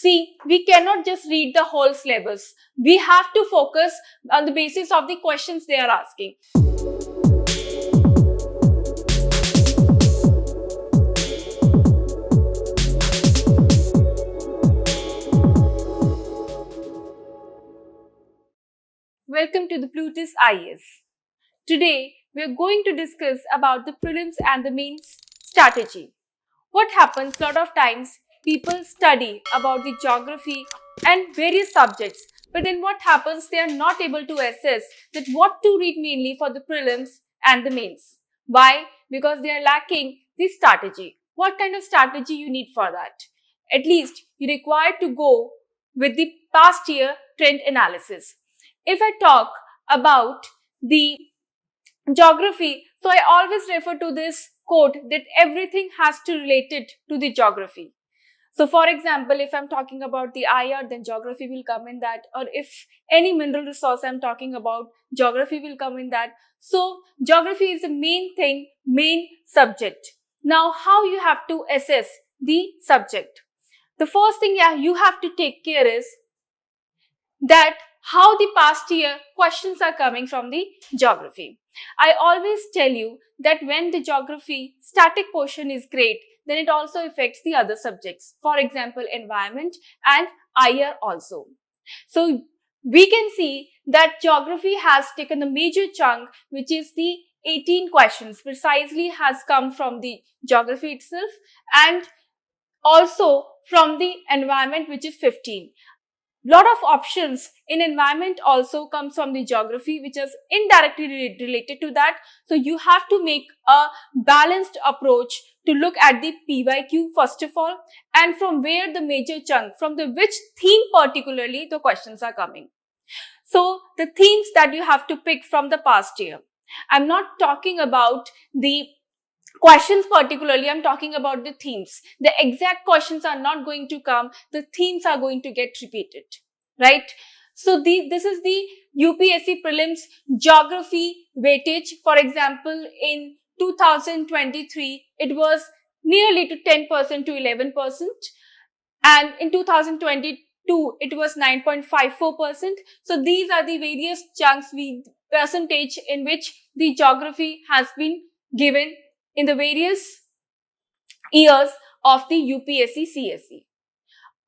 See, we cannot just read the whole syllabus. We have to focus on the basis of the questions they are asking. Welcome to the Plutus IAS. Today, we are going to discuss about the prelims and the mains strategy. What happens a lot of times, people study about the geography and various subjects, but then what happens, they are not able to assess that what to read mainly for the prelims and the mains. Why? Because they are lacking the strategy. What kind of strategy you need for that? At least you require to go with the past year trend analysis. If I talk about the geography, so I always refer to this quote that everything has to relate it to the geography. So for example, if I'm talking about the IR, then geography will come in that, or if any mineral resource I'm talking about, geography will come in that. So geography is the main thing, main subject. Now how you have to assess the subject? The first thing you have to take care is that how the past year questions are coming from the geography. I always tell you that when the geography static portion is great, then it also affects the other subjects. For example, environment and IR also. So we can see that geography has taken a major chunk, which is the 18 questions precisely has come from the geography itself, and also from the environment, which is 15. Lot of options in environment also comes from the geography, which is indirectly related to that. So you have to make a balanced approach to look at the PYQ first of all, and from where the major chunk, from the which theme particularly the questions are coming. So the themes that you have to pick from the past year. I'm not talking about the questions particularly, I'm talking about the themes. The exact questions are not going to come, the themes are going to get repeated, right? So this is the UPSC prelims geography weightage. For example, in 2023, it was nearly to 10% to 11%. And in 2022, it was 9.54%. So these are the various chunks, percentage in which the geography has been given in the various years of the UPSC CSE.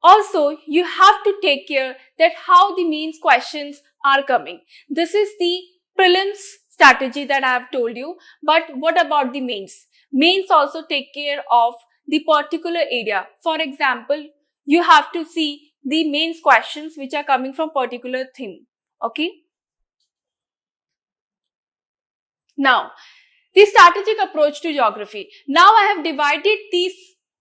Also, you have to take care that how the mains questions are coming. This is the prelims strategy that I have told you. But what about the mains? Mains also take care of the particular area. For example, you have to see the mains questions which are coming from particular theme. Okay. Now, the strategic approach to geography. Now I have divided these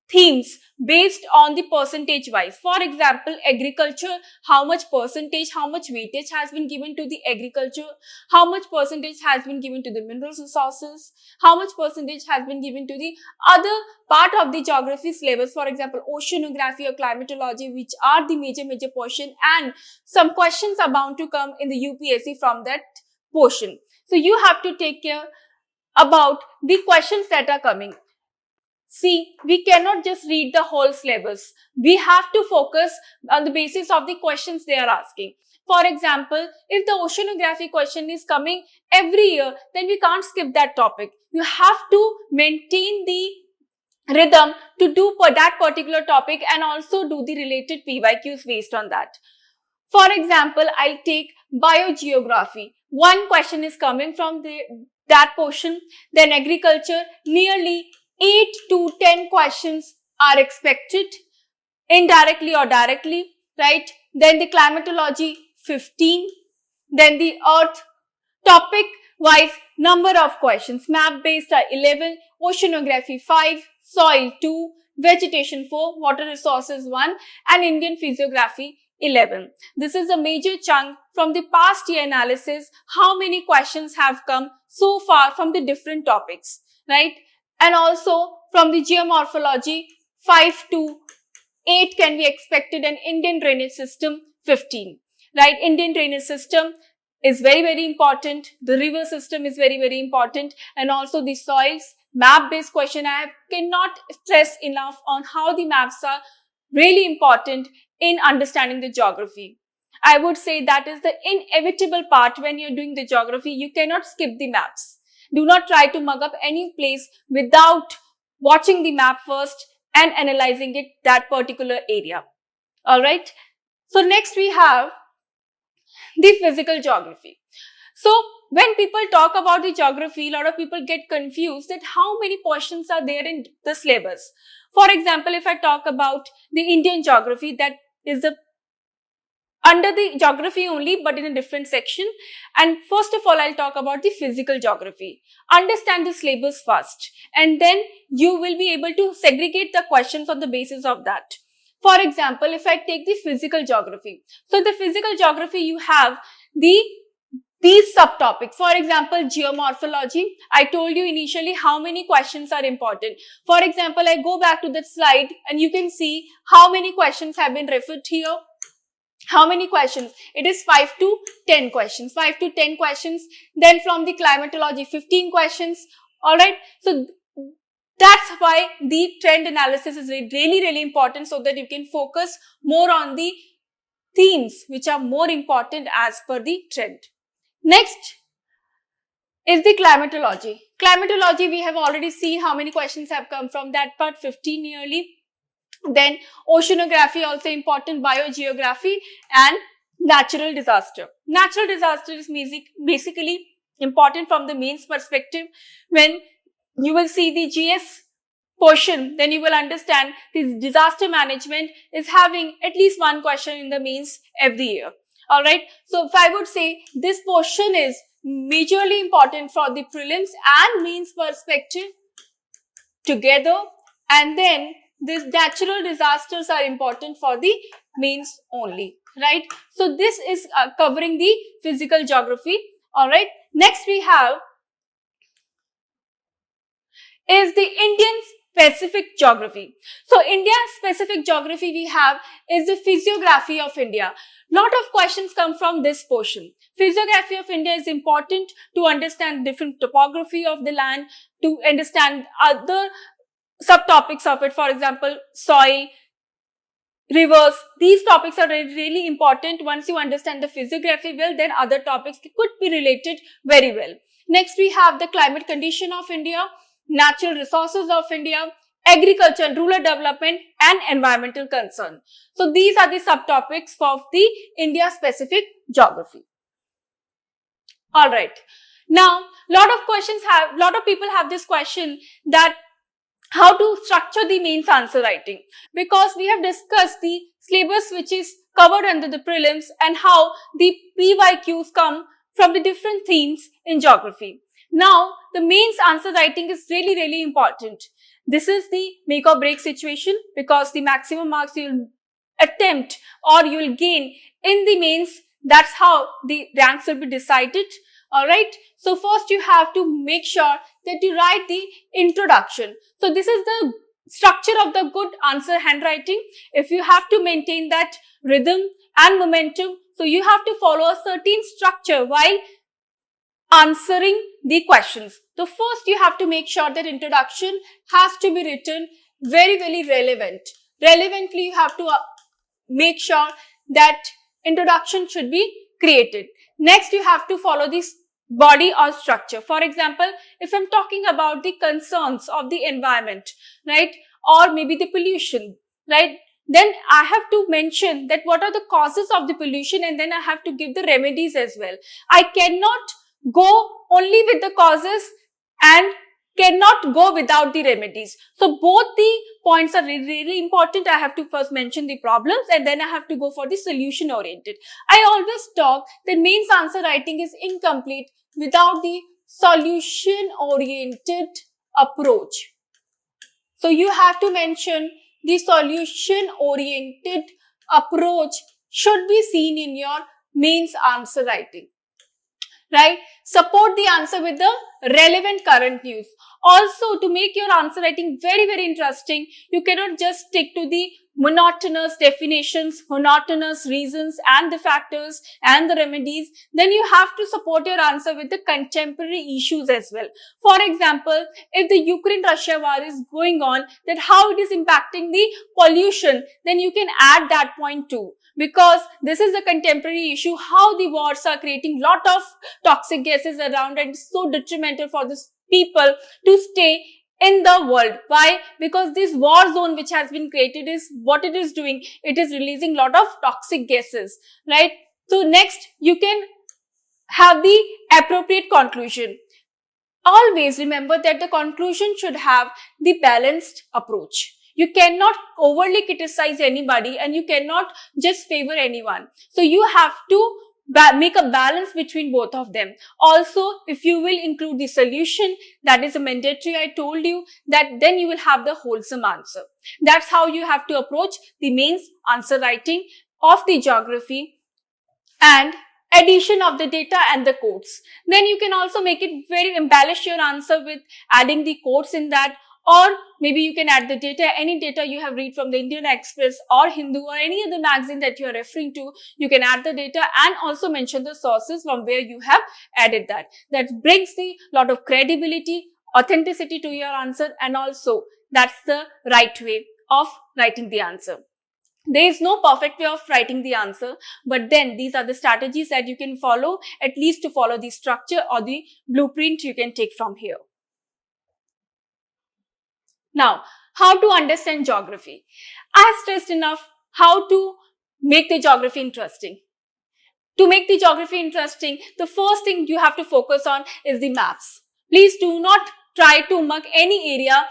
themes based on the percentage wise. For example, agriculture, how much percentage, how much weightage has been given to the agriculture, how much percentage has been given to the mineral resources, how much percentage has been given to the other part of the geography syllabus, for example, oceanography or climatology, which are the major portion, and some questions are bound to come in the UPSC from that portion. So you have to take care about the questions that are coming. See, we cannot just read the whole syllabus. We have to focus on the basis of the questions they are asking. For example, if the oceanography question is coming every year, then we can't skip that topic. You have to maintain the rhythm to do for that particular topic and also do the related PYQs based on that. For example, I'll take biogeography. One question is coming from that portion. Then agriculture, nearly 8 to 10 questions are expected, indirectly or directly, right? Then the climatology, 15. Then the earth, topic wise, number of questions. Map based are 11, oceanography 5, soil 2, vegetation 4, water resources 1, and Indian physiography 11. This is a major chunk from the past year analysis, how many questions have come so far from the different topics, right? And also from the geomorphology, 5 to 8 can be expected, and Indian drainage system 15, right? Indian drainage system is very important. The river system is very important, and also the soils. Map based question, I cannot stress enough on how the maps are really important in understanding the geography. I would say that is the inevitable part when you're doing the geography. You cannot skip the maps. Do not try to mug up any place without watching the map first and analyzing it, that particular area. Alright. So next we have the physical geography. So when people talk about the geography, a lot of people get confused that how many questions are there in the syllabus. For example, if I talk about the Indian geography, that is the under the geography only, but in a different section. And first of all, I'll talk about the physical geography. Understand the syllabus first, and then you will be able to segregate the questions on the basis of that. For example, if I take the physical geography, so the physical geography, you have these subtopics. For example, geomorphology. I told you initially how many questions are important. For example, I go back to that slide and you can see how many questions have been referred here. How many questions? It is 5 to 10 questions. 5 to 10 questions. Then from the climatology, 15 questions. Alright. So that's why the trend analysis is really important, so that you can focus more on the themes which are more important as per the trend. Next is the climatology. Climatology, we have already seen how many questions have come from that part, 15 nearly. Then oceanography also important, biogeography, and natural disaster. Natural disaster is basically important from the mains perspective. When you will see the GS portion, then you will understand this disaster management is having at least one question in the mains every year. Alright, so if I would say this portion is majorly important for the prelims and mains perspective together, and then these natural disasters are important for the mains only, right? So this is covering the physical geography. Alright, next we have is the Indian specific geography. So India specific geography we have is the physiography of India. Lot of questions come from this portion. Physiography of India is important to understand different topography of the land, to understand other subtopics of it. For example, soil, rivers. These topics are really important. Once you understand the physiography well, then other topics could be related very well. Next, we have the climate condition of India, natural resources of India, agriculture and rural development, and environmental concern. So these are the subtopics of the India specific geography. Alright. Now, lot of people have this question that how to structure the mains answer writing, because we have discussed the syllabus which is covered under the prelims and how the PYQs come from the different themes in geography. Now, the mains answer writing is really important. This is the make or break situation, because the maximum marks you will attempt or you will gain in the mains, that's how the ranks will be decided. Alright, so first you have to make sure that you write the introduction. So this is the structure of the good answer handwriting. If you have to maintain that rhythm and momentum, so you have to follow a certain structure while answering the questions. So first you have to make sure that introduction has to be written very relevant. Relevantly, you have to make sure that introduction should be created. Next, you have to follow this body or structure. For example, if I'm talking about the concerns of the environment, right, or maybe the pollution, right, then I have to mention that what are the causes of the pollution, and then I have to give the remedies as well. I cannot go only with the causes and cannot go without the remedies. So both the points are really important. I have to first mention the problems and then I have to go for the solution oriented. I always talk that mains answer writing is incomplete without the solution oriented approach. So you have to mention the solution oriented approach should be seen in your mains answer writing. Right? Support the answer with the relevant current news. Also, to make your answer writing very, very interesting, you cannot just stick to the monotonous definitions, monotonous reasons and the factors and the remedies. Then you have to support your answer with the contemporary issues as well. For example, if the Ukraine-Russia war is going on, that how it is impacting the pollution, then you can add that point too. Because this is a contemporary issue, how the wars are creating lot of toxic gases around and so detrimental for the people to stay in the world. Why? Because this war zone which has been created is what it is doing. It is releasing lot of toxic gases, right? So next, you can have the appropriate conclusion. Always remember that the conclusion should have the balanced approach. You cannot overly criticize anybody and you cannot just favor anyone. So you have to make a balance between both of them. Also, if you will include the solution, that is a mandatory, I told you, that then you will have the wholesome answer. That's how you have to approach the mains answer writing of the geography and addition of the data and the quotes. Then you can also make it very embellish your answer with adding the quotes in that, or maybe you can add the data, any data you have read from the Indian Express or Hindu or any other magazine that you are referring to. You can add the data and also mention the sources from where you have added that. That brings the lot of credibility, authenticity to your answer, and also that's the right way of writing the answer. There is no perfect way of writing the answer, but then these are the strategies that you can follow, at least to follow the structure or the blueprint you can take from here. Now, how to understand geography? I stressed enough how to make the geography interesting. To make the geography interesting, the first thing you have to focus on is the maps. Please do not try to mark any area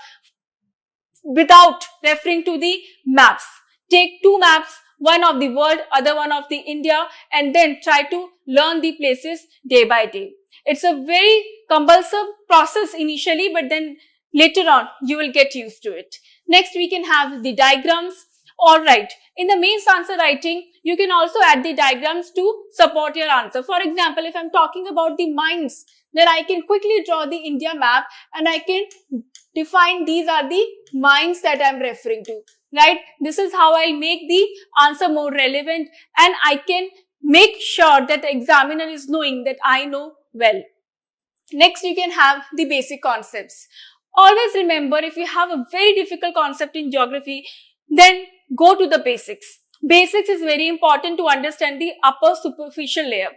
without referring to the maps. Take two maps, one of the world, other one of the India, and then try to learn the places day by day. It's a very cumbersome process initially, but then later on, you will get used to it. Next, we can have the diagrams. Alright, in the mains answer writing, you can also add the diagrams to support your answer. For example, if I'm talking about the mines, then I can quickly draw the India map and I can define these are the mines that I'm referring to, right? This is how I'll make the answer more relevant and I can make sure that the examiner is knowing that I know well. Next, you can have the basic concepts. Always remember, if you have a very difficult concept in geography, then go to the basics. Basics is very important to understand the upper superficial layer,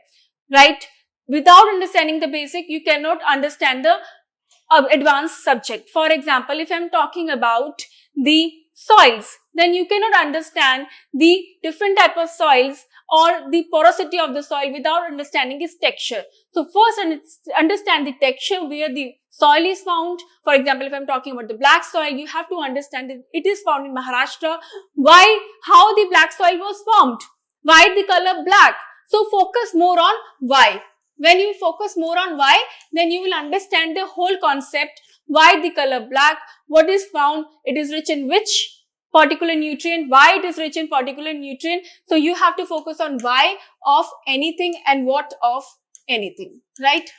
right? Without understanding the basic, you cannot understand the advanced subject. For example, if I'm talking about the soils, then you cannot understand the different type of soils or the porosity of the soil without understanding its texture. So first understand the texture where the soil is found. For example, if I'm talking about the black soil, you have to understand that it is found in Maharashtra. Why? How the black soil was formed? Why the color black? So focus more on why. When you focus more on why, then you will understand the whole concept. Why the color black? What is found? It is rich in which particular nutrient? Why it is rich in particular nutrient? So you have to focus on why of anything and what of anything, right?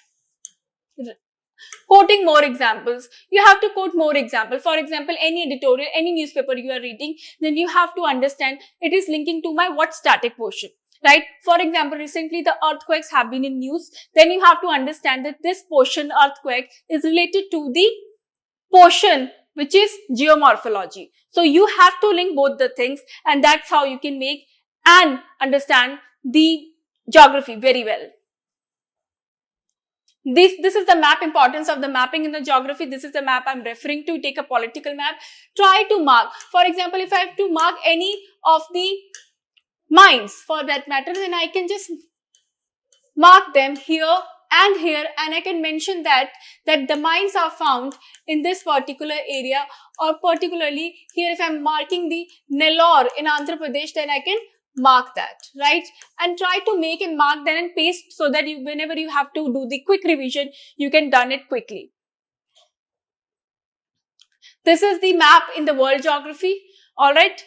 Quoting more examples. You have to quote more examples. For example, any editorial, any newspaper you are reading, then you have to understand it is linking to my what static portion. Right? For example, recently the earthquakes have been in news. Then you have to understand that this portion earthquake is related to the portion which is geomorphology. So you have to link both the things and that's how you can make and understand the geography very well. This is the map, importance of the mapping in the geography. This is the map I'm referring to. Take a political map. Try to mark. For example, if I have to mark any of the mines for that matter, then I can just mark them here and here and I can mention that the mines are found in this particular area, or particularly here if I'm marking the Nellore in Andhra Pradesh, then I can mark that, right? And try to make and mark then and paste so that whenever you have to do the quick revision, you can done it quickly. This is the map in the world geography. All right,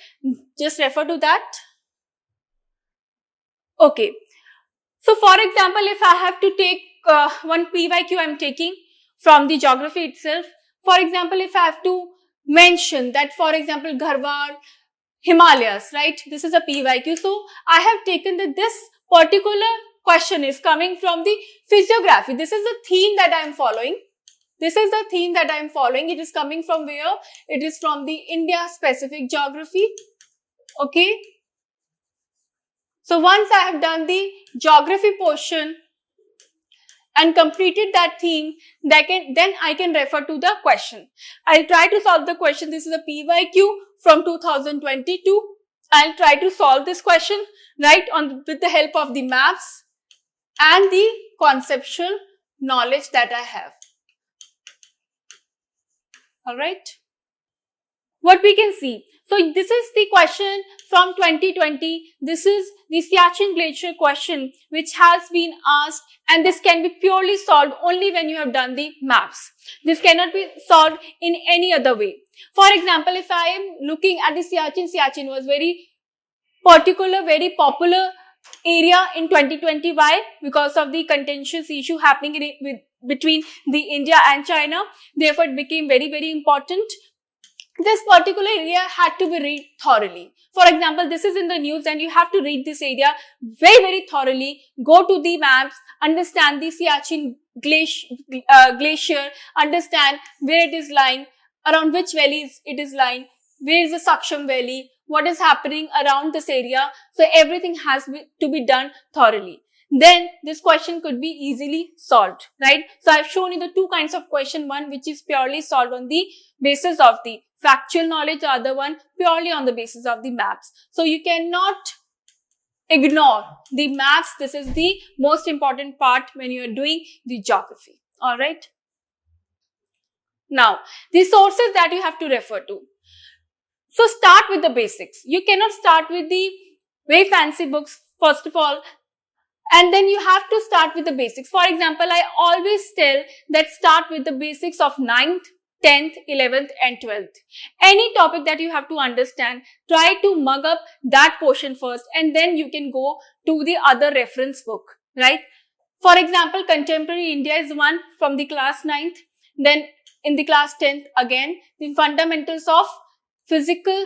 just refer to that. Okay. So, for example, if I have to take one PYQ I'm taking from the geography itself. For example, if I have to mention that, for example, Garhwal, Himalayas, right? This is a PYQ. So I have taken that this particular question is coming from the physiography. This is the theme that I am following. This is the theme that I am following. It is coming from where? It is from the India specific geography. Okay. So once I have done the geography portion and completed that theme, then I can refer to the question. I'll try to solve the question. This is a PYQ from 2022. I'll try to solve this question, right, with the help of the maps and the conceptual knowledge that I have. All right. What we can see. So this is the question from 2020. This is the Siachen Glacier question which has been asked, and this can be purely solved only when you have done the maps. This cannot be solved in any other way. For example, if I am looking at the Siachen was very particular, very popular area in 2020. Why? Because of the contentious issue happening between the India and China. Therefore, it became very, very important. This particular area had to be read thoroughly. For example, this is in the news and you have to read this area very, very thoroughly. Go to the maps, understand the Siachen glacier, understand where it is lying, around which valleys it is lying, where is the Saksham Valley, what is happening around this area. So everything has to be done thoroughly. Then this question could be easily solved, right? So I've shown you the two kinds of question. One which is purely solved on the basis of the factual knowledge, the other one purely on the basis of the maps. So you cannot ignore the maps. This is the most important part when you are doing the geography. All right. Now, the sources that you have to refer to. So start with the basics. You cannot start with the very fancy books, first of all, and then you have to start with the basics. For example, I always tell that start with the basics of 9th, 10th, 11th and 12th. Any topic that you have to understand, try to mug up that portion first and then you can go to the other reference book, right? For example, Contemporary India is one from the class 9th. Then in the class 10th, again, the Fundamentals of Physical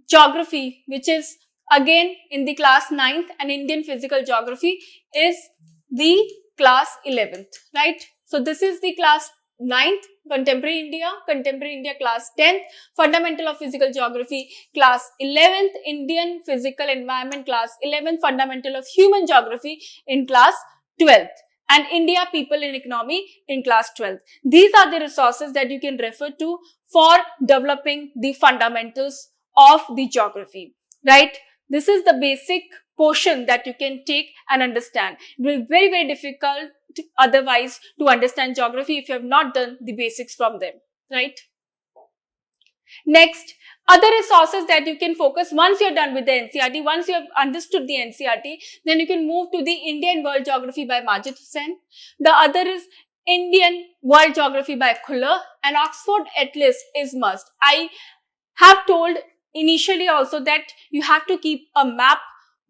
Geography, which is again in the class 9th, and Indian Physical Geography is the class 11th, right? So this is the class 9th, Contemporary India class 10th, Fundamental of Physical Geography class 11th, Indian Physical Environment class 11th, Fundamental of Human Geography in class 12th, and India People in Economy in class 12th. These are the resources that you can refer to for developing the fundamentals of the geography, right? This is the basic portion that you can take and understand. It will be very, very difficult otherwise to understand geography if you have not done the basics from them, right? Next, other resources that you can focus once you're done with the NCERT, once you have understood the NCERT, then you can move to the Indian World Geography by Majid Hussain. The other is Indian World Geography by Khuller, and Oxford Atlas is must. I have told initially also that you have to keep a map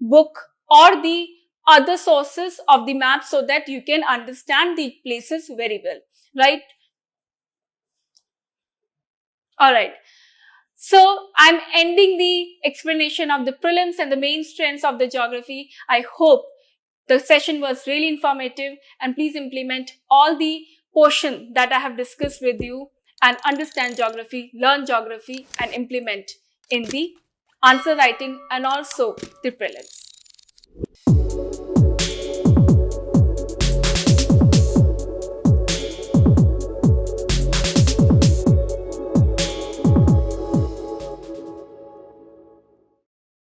book or the other sources of the map so that you can understand the places very well, right? All right. So I'm ending the explanation of the prelims and the main strengths of the geography. I hope the session was really informative, and please implement all the portion that I have discussed with you and understand geography, learn geography and implement in the answer writing and also the prelims.